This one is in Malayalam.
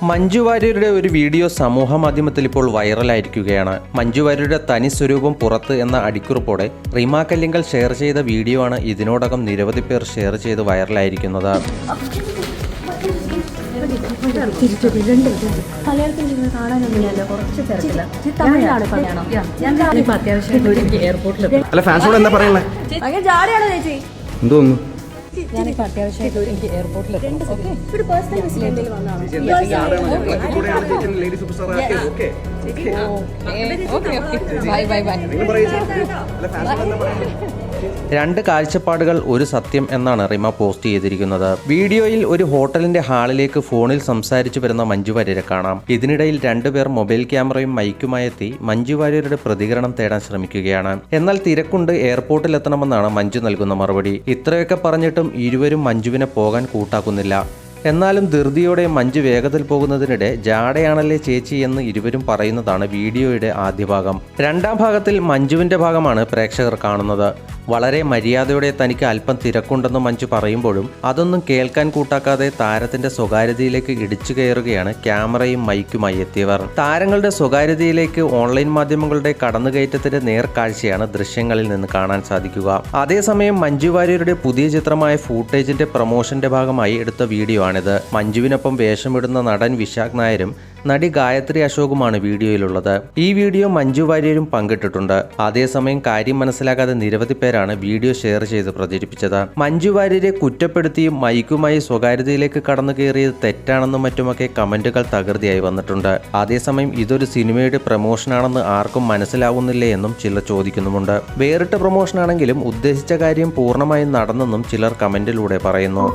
മഞ്ജു വാര്യരുടെ ഒരു വീഡിയോ സമൂഹ മാധ്യമത്തിൽ ഇപ്പോൾ വൈറലായിരിക്കുകയാണ്. മഞ്ജു വാര്യരുടെ തനി സ്വരൂപം പുറത്ത് എന്ന അടിക്കുറിപ്പോടെ റീമ കല്ലിങ്കൽ ഷെയർ ചെയ്ത വീഡിയോ ആണ് ഇതിനോടകം നിരവധി പേർ ഷെയർ ചെയ്ത് വൈറലായിരിക്കുന്നത്. ഞാനിപ്പോൾ അത്യാവശ്യമായിട്ട് എനിക്ക് എയർപോർട്ടിൽ രണ്ട് കാഴ്ചപ്പാടുകൾ ഒരു സത്യം എന്നാണ് റിമ പോസ്റ്റ് ചെയ്തിരിക്കുന്നത്. വീഡിയോയിൽ ഒരു ഹോട്ടലിന്റെ ഹാളിലേക്ക് ഫോണിൽ സംസാരിച്ചു വരുന്ന മഞ്ജു വാര്യരെ കാണാം. ഇതിനിടയിൽ രണ്ടുപേർ മൊബൈൽ ക്യാമറയും മൈക്കുമായി എത്തി മഞ്ജു വാര്യരുടെ പ്രതികരണം തേടാൻ ശ്രമിക്കുകയാണ്. എന്നാൽ തിരക്കുണ്ട്, എയർപോർട്ടിൽ എത്തണമെന്നാണ് മഞ്ജു നൽകുന്ന മറുപടി. ഇത്രയൊക്കെ പറഞ്ഞിട്ടും ഇരുവരും മഞ്ജുവിനെ പോകാൻ കൂട്ടാക്കുന്നില്ല. എന്നാലും ധൃതിയോടെ മഞ്ജു വേഗത്തിൽ പോകുന്നതിനിടെ ജാടയാണല്ലേ ചേച്ചി എന്ന് ഇരുവരും പറയുന്നതാണ് വീഡിയോയുടെ ആദ്യ ഭാഗം. രണ്ടാം ഭാഗത്തിൽ മഞ്ജുവിന്റെ ഭാഗമാണ് പ്രേക്ഷകർ കാണുന്നത്. വളരെ മര്യാദയോടെ തനിക്ക് അല്പം തിരക്കുണ്ടെന്ന് മഞ്ജു പറയുമ്പോഴും അതൊന്നും കേൾക്കാൻ കൂട്ടാക്കാതെ താരത്തിന്റെ സ്വകാര്യതയിലേക്ക് ഇടിച്ചു കയറുകയാണ് ക്യാമറയും മൈക്കുമായി എത്തിയവർ. താരങ്ങളുടെ സ്വകാര്യതയിലേക്ക് ഓൺലൈൻ മാധ്യമങ്ങളുടെ കടന്നുകയറ്റത്തിന്റെ നേർക്കാഴ്ചയാണ് ദൃശ്യങ്ങളിൽ നിന്ന് കാണാൻ സാധിക്കുക. അതേസമയം മഞ്ജു വാര്യരുടെ പുതിയ ചിത്രമായ ഫൂട്ടേജിന്റെ പ്രൊമോഷന്റെ ഭാഗമായി എടുത്ത വീഡിയോ ആണിത്. മഞ്ജുവിനൊപ്പം വേഷമിടുന്ന നടൻ വിശാഖ് നായരും നടി ഗായത്രി അശോകുമാണ് വീഡിയോയിലുള്ളത്. ഈ വീഡിയോ മഞ്ജു വാര്യരും പങ്കിട്ടിട്ടുണ്ട്. അതേസമയം കാര്യം മനസ്സിലാക്കാതെ നിരവധി പേരാണ് വീഡിയോ ഷെയർ ചെയ്ത് പ്രചരിപ്പിച്ചത്. മഞ്ജു വാര്യരെ കുറ്റപ്പെടുത്തിയും മൈക്കുമായി സ്വകാര്യതയിലേക്ക് കടന്നു കയറിയത് തെറ്റാണെന്നും മറ്റുമൊക്കെ കമന്റുകൾ തകൃതിയായി വന്നിട്ടുണ്ട്. അതേസമയം ഇതൊരു സിനിമയുടെ പ്രൊമോഷനാണെന്ന് ആർക്കും മനസ്സിലാവുന്നില്ലേ എന്നും ചിലർ ചോദിക്കുന്നുമുണ്ട്. വേറിട്ട പ്രൊമോഷനാണെങ്കിലും ഉദ്ദേശിച്ച കാര്യം പൂർണ്ണമായും നടന്നെന്നും ചിലർ കമന്റിലൂടെ പറയുന്നു.